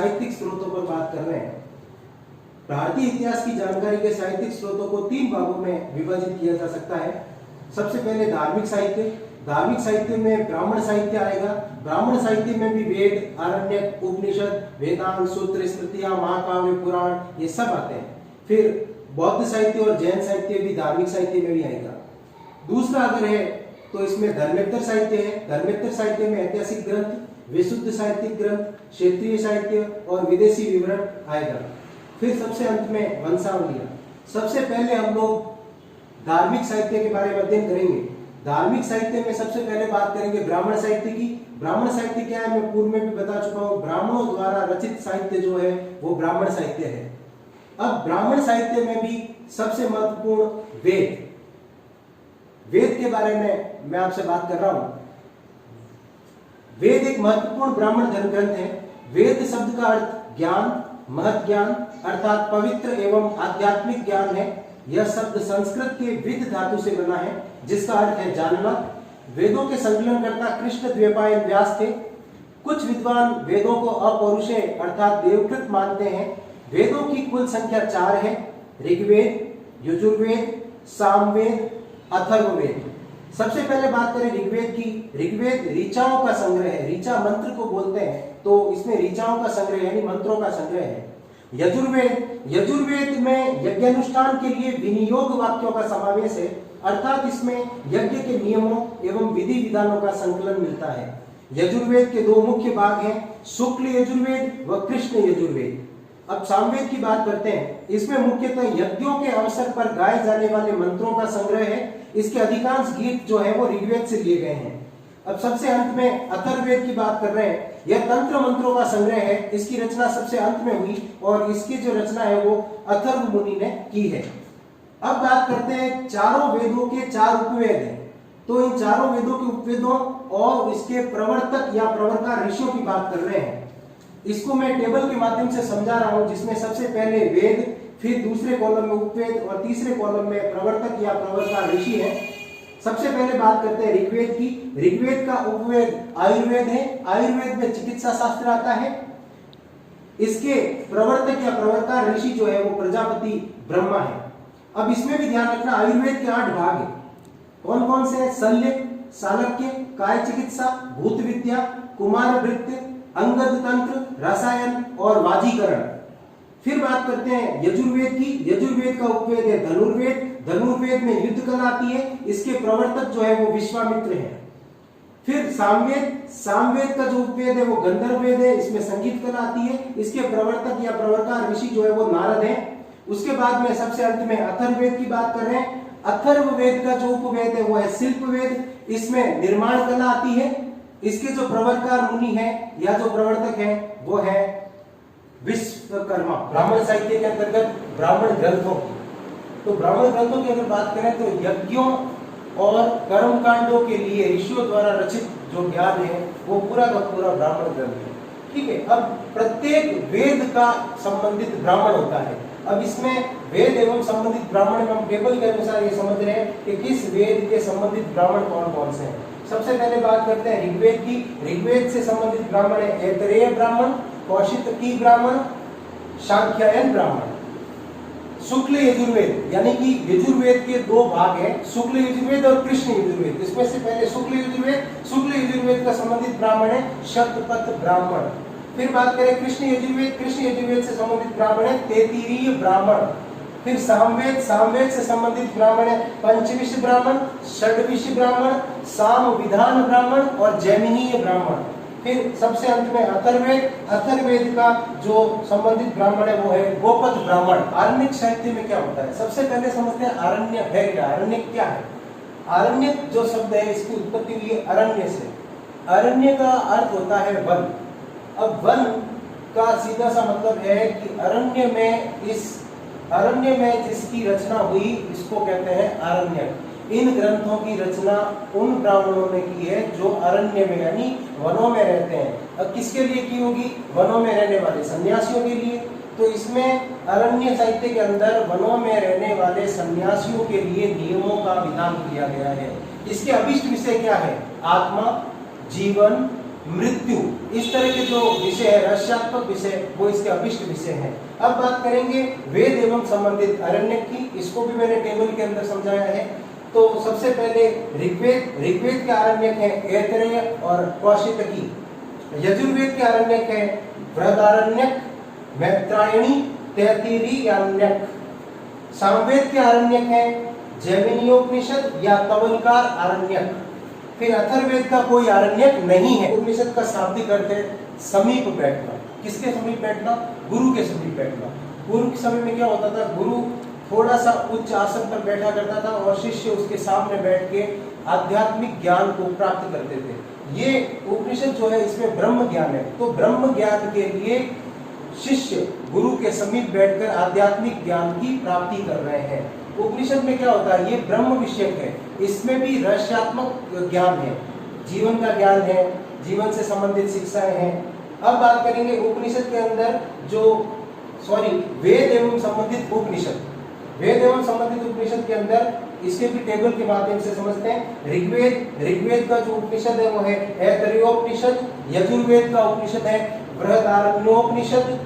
साहित्यिक स्रोतों पर बात कर रहे हैं। भारतीय इतिहास की जानकारी के साहित्यिक स्रोतों को 3 भागों में विभाजित किया जा सकता है। सबसे पहले धार्मिक साहित्य। धार्मिक साहित्य में ब्राह्मण साहित्य आएगा। ब्राह्मण साहित्य में भी वेद, आरण्यक, उपनिषद, वेदांत, सूत्र, स्मृतियां, महाकाव्य, पुराण ये सब आते हैं। फिर बौद्ध साहित्य और जैन साहित्य भी धार्मिक साहित्य में भी आएगा। दूसरा अगर है तो इसमें धर्मेतर साहित्य है। धर्मेतर साहित्य में ऐतिहासिक ग्रंथ, विशुद्ध साहित्यिक ग्रंथ, क्षेत्रीय साहित्य और विदेशी विवरण आएगा। फिर सबसे अंत में वंशावलियां। सबसे पहले हम लोग धार्मिक साहित्य के बारे में अध्ययन करेंगे। धार्मिक साहित्य में सबसे पहले बात करेंगे ब्राह्मण साहित्य की। ब्राह्मण साहित्य क्या है, मैं पूर्व में भी बता चुका हूं। ब्राह्मणों द्वारा रचित साहित्य जो है वो ब्राह्मण साहित्य है। अब ब्राह्मण साहित्य में भी सबसे महत्वपूर्ण वेद। वेद के बारे में मैं आपसे बात कर रहा हूं। वेद एक महत्वपूर्ण ब्राह्मण धर्म ग्रंथ है। वेद शब्द का अर्थ ज्ञान, महत ज्ञान अर्थात पवित्र एवं आध्यात्मिक ज्ञान है। यह शब्द संस्कृत के विद धातु से बना है जिसका अर्थ है जानना। वेदों के संकलनकर्ता कृष्णद्वैपायन व्यास थे। कुछ विद्वान वेदों को अपौरुषेय अर्थात देवकृत मानते हैं। वेदों की कुल संख्या 4 है। ऋग्वेद, यजुर्वेद, सामवेद, अथर्ववेद। सबसे पहले बात करें ऋग्वेद की। ऋग्वेद ऋचाओं का संग्रह है। ऋचा मंत्र को बोलते हैं, तो इसमें ऋचाओं का संग्रह यानी मंत्रों का संग्रह है। यजुर्वेद में यज्ञानुष्ठान के लिए विनियोग वाक्यों का समावेश है अर्थात इसमें यज्ञ के नियमों एवं विधि विधानों का संकलन मिलता है। यजुर्वेद के 2 मुख्य भाग हैं, शुक्ल यजुर्वेद व कृष्ण यजुर्वेद। अब सामवेद की बात करते हैं। इसमें मुख्यतः यज्ञों के अवसर पर गाए जाने वाले मंत्रों का संग्रह है। इसके अधिकांश गीत जो है वो ऋग्वेद से लिए गए हैं। अब सबसे अंत में अथर्ववेद की बात कर रहे हैं। यह तंत्र मंत्रों का संग्रह है। इसकी रचना सबसे अंत में हुई और इसकी जो रचना है वो अथर्व मुनि ने की है। अब बात करते हैं चारों वेदों के 4 उपवेद हैं। तो इन चारों वेदों के उपवेदों और इसके प्रवर्तक या प्रवक्ता ऋषियों की बात कर रहे हैं। इसको मैं टेबल के माध्यम से समझा रहा हूं जिसमें सबसे पहले वेद, फिर दूसरे कॉलम में उपवेद और तीसरे कॉलम में प्रवर्तक या प्रवक्ता ऋषि है। सबसे पहले बात करते हैं ऋग्वेद की। ऋग्वेद का उपवेद आयुर्वेद है। आयुर्वेद में चिकित्सा शास्त्र आता है। इसके प्रवर्तक या प्रवक्ता ऋषि जो है वो प्रजापति ब्रह्मा है। अब इसमें भी ध्यान रखना आयुर्वेद के 8 भाग है। कौन कौन से हैं? शल्य, शालक्य, काय चिकित्सा, भूत विद्या, कुमार वृत्ति, अंगद तंत्र, रसायन और वाजीकरण। फिर बात करते हैं यजुर्वेद की। यजुर्वेद का उपवेद है धनुर्वेद। धनुर्वेद में युद्ध कला आती है। इसके प्रवर्तक जो है वो विश्वामित्र हैं। फिर सामवेद का जो उपवेद है वो गंधर्व वेद है। इसमें संगीत कला आती है। इसके प्रवर्तक या प्रवक्ता ऋषि जो है वो नारद हैं। उसके बाद में सबसे अंत में अथर्ववेद की बात कर रहे हैं। अथर्ववेद का जो उपवेद है वो है शिल्पवेद। इसमें निर्माण कला आती है। इसके जो प्रवक्ता मुनि है या जो प्रवर्तक है वो है विश्वकर्मा। ब्राह्मण साहित्य के अंतर्गत ब्राह्मण ग्रंथों की, तो ब्राह्मण ग्रंथों की अगर बात करें तो यज्ञों और कर्मकांडों के लिए ऋषियों द्वारा रचित जो ज्ञान है वो पूरा का पूरा ब्राह्मण ग्रंथ है। ठीक है। अब प्रत्येक वेद का संबंधित ब्राह्मण होता है। अब इसमें वेद एवं संबंधित ब्राह्मण में हम टेबल के अनुसार ये समझ रहे हैं कि किस वेद के संबंधित ब्राह्मण कौन कौन से हैं। सबसे पहले बात करते हैं ऋग्वेद की। ऋग्वेद से संबंधित ब्राह्मण है ऐतरेय ब्राह्मण, कौशिकी ब्राह्मण, सांख्यायन ब्राह्मण। शुक्ल यजुर्वेद यानी कि यजुर्वेद के 2 भाग हैं, शुक्ल यजुर्वेद और कृष्ण यजुर्वेद। इसमें से पहले शुक्ल यजुर्वेद का संबंधित ब्राह्मण है शतपथ ब्राह्मण। फिर बात करें कृष्ण यजुर्वेद से संबंधित ब्राह्मण है तैत्तिरीय ब्राह्मण। फिर सामवेद से संबंधित ब्राह्मण है पंचविश ब्राह्मण, षड्विश ब्राह्मण, साम विधान ब्राह्मण और जैमिनीय ब्राह्मण। फिर सबसे अंत में अथर्ववेद का जो संबंधित ब्राह्मण है वो है गोपद ब्राह्मण। आरण्यक साहित्य में क्या होता है, सबसे पहले समझते हैं आरण्य है क्या। आरण्य क्या है? आरण्य जो शब्द है इसकी उत्पत्ति हुई है अरण्य से। अरण्य का अर्थ होता है वन। अब वन का सीधा सा मतलब है कि अरण्य में जिसकी रचना हुई इसको कहते हैं आरण्यक। इन ग्रंथों की रचना उन ब्राह्मणों ने की है जो अरण्य में यानी वनों में रहते हैं। अब किसके लिए की होगी? वनों में रहने वाले सन्यासियों के लिए। तो इसमें अरण्य साहित्य के अंदर वनों में रहने वाले सन्यासियों के लिए नियमों का विधान किया गया है। इसके अभिष्ट विषय क्या है? आत्मा, जीवन, मृत्यु, इस तरह के जो विषय है रहस्यात्मक विषय, वो इसके अभिष्ट विषय हैं। अब बात करेंगे वेद एवं संबंधित अरण्यक की, इसको भी मैंने टेबल के अंदर समझाया है। तो सबसे पहले ऋग्वेद के आरण्यक है ऐतरेय और कौशितकी। यजुर्वेद के आरण्यक है बृहदारण्यक, मैत्रायणी, तैत्तिरीय। सामवेद के आरण्यक है जैमिनीयोपनिषद या तवलकार आरण्यक। फिर अथर्ववेद का कोई आरण्यक नहीं है। उपनिषद का शाब्दिक अर्थ है समीप बैठना। किसके समीप बैठना? गुरु के समीप बैठना। पूर्व के समय में क्या होता था, गुरु थोड़ा सा उच्च आसन पर बैठा करता था और शिष्य उसके सामने बैठ के आध्यात्मिक ज्ञान को प्राप्त करते थे। ये उपनिषद जो है इसमें ब्रह्म ज्ञान है, तो ब्रह्म ज्ञान के लिए शिष्य गुरु के समीप बैठकर आध्यात्मिक ज्ञान की प्राप्ति कर रहे हैं। उपनिषद में क्या होता है, ये ब्रह्म विषयक है, इसमें भी रहस्यात्मक ज्ञान है, जीवन का ज्ञान है, जीवन से संबंधित शिक्षाएं हैं। अब बात करेंगे उपनिषद के अंदर वेद एवं संबंधित उपनिषद। वेद एवं संबंधित उपनिषद के अंदर इसके भी टेबल के माध्यम से समझते हैं। ऋग्वेद का जो उपनिषद है वो है ऐतरेयोपनिषद। यजुर्वेद का उपनिषद है बृहदारण्योपनिषद।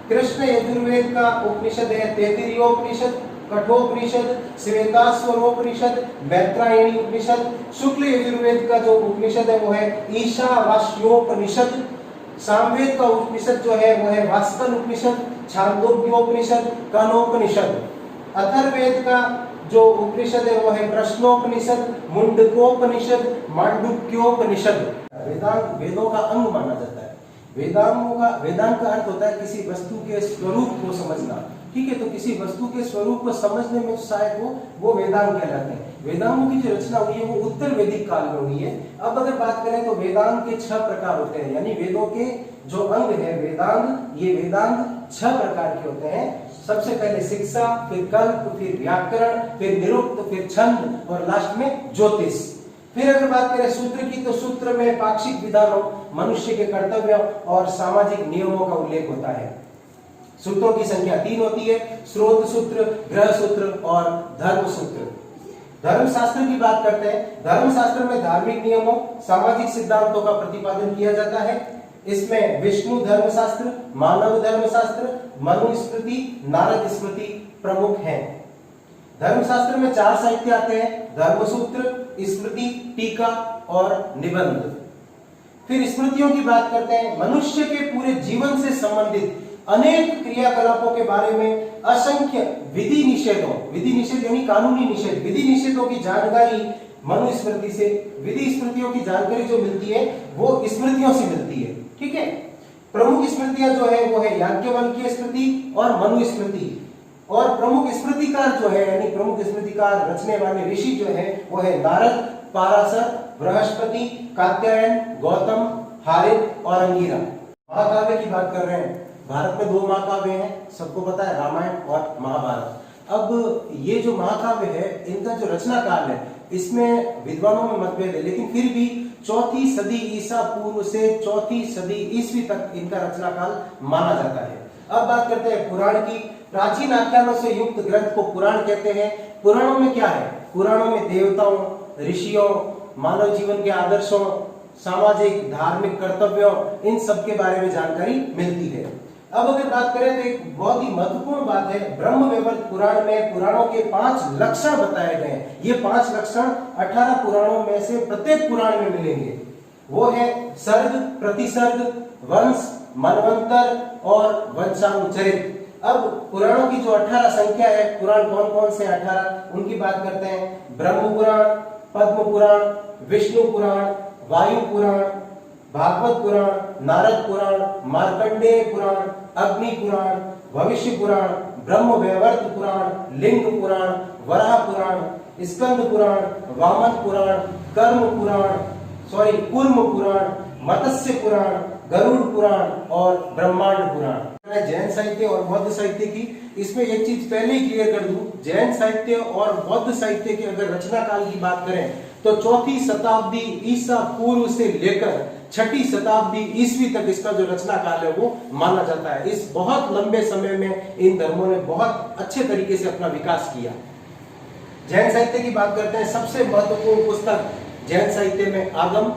कृष्ण यजुर्वेद का उपनिषद है तैत्तिरीयोपनिषद, कठोपनिषद, श्वेताश्वरोपनिषद, मैत्रायणी उपनिषद। शुक्ल यजुर्वेद का जो उपनिषद है वो है ईशावास्योपनिषद। सामवेद का उपनिषद जो है वो है वास्कल उपनिषद, छांदोग्योपनिषद, कनोपनिषद। अथर्ववेद का जो उपनिषद है वो है प्रश्नोपनिषद, मुंडकोपनिषद, मांडुक्योपनिषद। वेदांत वेदों का अंग माना जाता है। वेदांत का अर्थ होता है किसी वस्तु के स्वरूप को समझना। ठीक है, तो किसी वस्तु के स्वरूप को समझने में सहायक हो वो वेदांत कहलाते हैं। वेदांतों की जो रचना हुई है वो उत्तर वैदिक काल में हुई है। अब अगर बात करें तो वेदांत के 6 प्रकार होते हैं, यानी वेदों के जो अंग है वेदांत, ये वेदांत 6 प्रकार के होते हैं। सबसे पहले शिक्षा, फिर कल्प, फिर व्याकरण, फिर निरुक्त, फिर छंद और लास्ट में ज्योतिष। फिर अगर बात करें सूत्र की, तो सूत्र में पाक्षिक विधानों, मनुष्य के कर्तव्यों और सामाजिक नियमों का उल्लेख होता है। सूत्रों की संख्या 3 होती है, स्रोत सूत्र, ग्रह सूत्र और धर्म सूत्र। धर्मशास्त्र की बात करते हैं। धर्मशास्त्र में धार्मिक नियमों, सामाजिक सिद्धांतों का प्रतिपादन किया जाता है। इसमें विष्णु धर्मशास्त्र, मानव धर्मशास्त्र, मनुस्मृति, नारद स्मृति प्रमुख हैं। धर्मशास्त्र में 4 साहित्य आते हैं, धर्मसूत्र, स्मृति, टीका और निबंध। फिर स्मृतियों की बात करते हैं। मनुष्य के पूरे जीवन से संबंधित अनेक क्रियाकलापों के बारे में असंख्य विधि निषेध यानी कानूनी निषेध, विधि निषेधों की जानकारी मनुस्मृति से, विधि स्मृतियों की जानकारी जो मिलती है वो स्मृतियों से मिलती है। ठीक है, प्रमुख स्मृतियां जो है वो है याज्ञवल्क्य स्मृति और मनुस्मृति। और प्रमुख स्मृतिकार जो है यानी प्रमुख स्मृतिकार रचने वाले ऋषि जो है वो है नारद, पाराशर, बृहस्पति, कात्यायन, गौतम, हारित और अंगिरा। महाकाव्य की बात कर रहे हैं। भारत में 2 महाकाव्य हैं, सबको पता है, रामायण और महाभारत। अब ये जो महाकाव्य है इनका जो रचना काल है इसमें विद्वानों में मतभेद है, लेकिन फिर भी 4वीं सदी ईसा पूर्व से 4वीं सदी ईस्वी तक इनका रचना काल माना जाता है। अब बात करते हैं पुराण की। प्राचीन आख्यानों से युक्त ग्रंथ को पुराण कहते हैं। पुराणों में क्या है? पुराणों में देवताओं, ऋषियों, मानव जीवन के आदर्शों, सामाजिक धार्मिक कर्तव्यों, इन सब के बारे में जानकारी मिलती है। अब अगर बात करें तो एक बहुत ही महत्वपूर्ण बात है, ब्रह्म वैवर्त पुराण में पुराणों के 5 लक्षण बताए गए हैं। ये 5 लक्षण 18 पुराणों में से प्रत्येक पुराण में मिलेंगे। वो है सर्ग, प्रतिसर्ग, वंश, मनवंतर और वंशानुचरित। अब पुराणों की जो 18 संख्या है, पुराण कौन कौन से 18 उनकी बात करते हैं। ब्रह्म पुराण, पद्म पुराण, विष्णु पुराण, वायु पुराण, भागवत पुराण, नारद पुराण, मार्कंडेय पुराण, अग्नि पुराण, भविष्य पुराण, ब्रह्म वैवर्त पुराण, लिंग पुराण, वराह पुराण, स्कंद पुराण, वामन पुराण, कूर्म पुराण, मत्स्य पुराण, गरुड़ पुराण और ब्रह्मांड पुराण। जैन साहित्य और बौद्ध साहित्य की, इसमें एक चीज पहले ही क्लियर कर दूं, जैन साहित्य और बौद्ध साहित्य की अगर रचना काल की बात करें तो 4वीं शताब्दी ईसा पूर्व से लेकर 6वीं शताब्दी ईस्वी तक इसका जो रचना काल है वो माना जाता है। इस बहुत लंबे समय में इन धर्मों ने बहुत अच्छे तरीके से अपना विकास किया। जैन साहित्य की बात करते हैं। सबसे महत्वपूर्ण पुस्तक जैन साहित्य में आगम,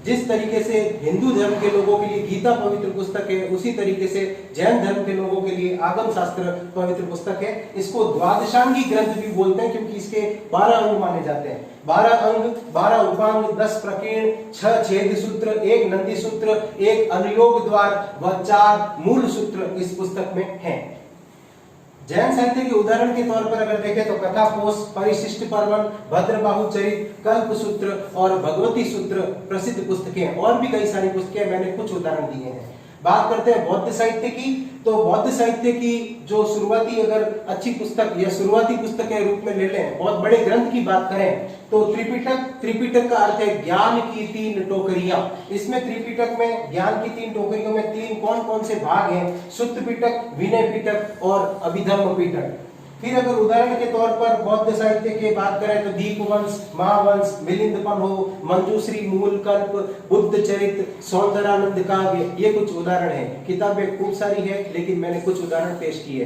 जिस तरीके से हिंदू धर्म के लोगों के लिए गीता पवित्र पुस्तक है, उसी तरीके से जैन धर्म के लोगों के लिए आगम शास्त्र पवित्र पुस्तक है। इसको द्वादशांगी ग्रंथ भी बोलते हैं क्योंकि इसके 12 अंग माने जाते हैं। 12 अंग, 12 उपांग, 10 प्रकीर्ण, 6 छेद सूत्र, 1 नंदी सूत्र, 1 अनुयोग द्वार व 4 मूल सूत्र इस पुस्तक में हैं। जैन साहित्य के उदाहरण के तौर पर अगर देखें तो कथाकोश, परिशिष्ट पर्वन, भद्रबाहु चरित, कल्प सूत्र और भगवती सूत्र प्रसिद्ध पुस्तकें हैं। और भी कई सारी पुस्तकें, मैंने कुछ उदाहरण दिए हैं। बात करते हैं बौद्ध साहित्य की, तो बौद्ध साहित्य की जो शुरुआती अगर अच्छी पुस्तक या शुरुआती पुस्तक के रूप में ले लें, बहुत बड़े ग्रंथ की बात करें तो त्रिपिटक का अर्थ है ज्ञान की 3 टोकरियां। इसमें त्रिपिटक में ज्ञान की 3 टोकरियों में 3 कौन कौन से भाग हैं? सुत्त पिटक, विनय पिटक और अभिधम्म पिटक। फिर अगर उदाहरण के तौर पर बौद्ध साहित्य की बात करें तो दीपवंश, महावंश, मिलिंदपन्हो, मंजूश्री, मूलकल्प, बुद्ध चरित, सौंदरानंद काव्य, ये कुछ उदाहरण हैं। किताबें खूब सारी है लेकिन मैंने कुछ उदाहरण पेश किए।